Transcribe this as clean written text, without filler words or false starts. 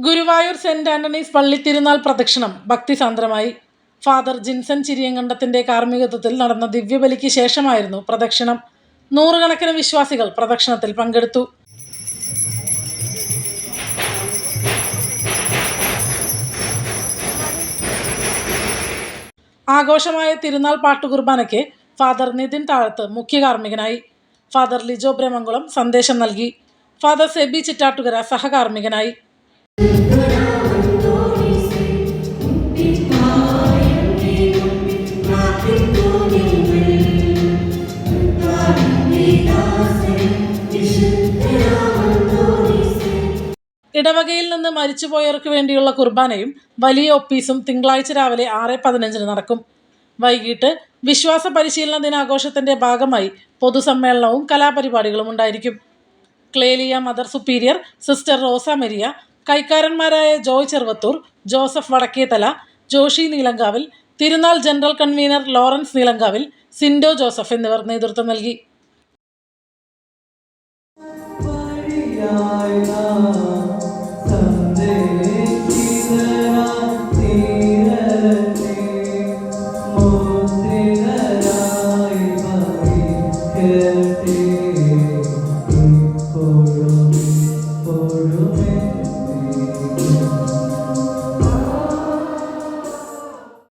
Guruvayur saint Antony's പള്ളി തിരുനാൾ പ്രദക്ഷിണം ഭക്തിസാന്ദ്രമായി. Father Jinson ചിരിയങ്കണ്ടത്തിന്റെ കാർമ്മികത്വത്തിൽ നടന്ന ദിവ്യബലിക്ക് ശേഷമായിരുന്നു പ്രദക്ഷിണം. നൂറുകണക്കിന് വിശ്വാസികൾ പ്രദക്ഷിണത്തിൽ പങ്കെടുത്തു. ആഘോഷമായ തിരുനാൾ പാട്ടുകുർബാനയ്ക്ക് ഫാദർ നിതിൻ താഴത്ത് മുഖ്യ കാർമ്മികനായി. ഫാദർ ലിജോ ബ്രഹ്മംകുളം സന്ദേശം നൽകി. ഫാദർ സെബി ചിറ്റാട്ടുകര സഹകാർമ്മികനായി. ഇടവകയിൽ നിന്ന് മരിച്ചുപോയവർക്ക് വേണ്ടിയുള്ള കുർബാനയും വലിയ ഒപ്പീസും തിങ്കളാഴ്ച രാവിലെ 6:15 നടക്കും. വൈകിട്ട് വിശ്വാസ പരിശീലന ദിനാഘോഷത്തിന്റെ ഭാഗമായി പൊതുസമ്മേളനവും കലാപരിപാടികളും ഉണ്ടായിരിക്കും. ക്ലേലിയ മദർ സുപ്പീരിയർ സിസ്റ്റർ റോസ മരിയ, കൈക്കാരന്മാരായ ജോയ് ചെറുവത്തൂർ, ജോസഫ് വടക്കേത്തല, ജോഷി നീലങ്കാവിൽ, തിരുനാൾ general convener Lawrence Neelankavil, Sindo Joseph എന്നിവർ നേതൃത്വം നൽകി.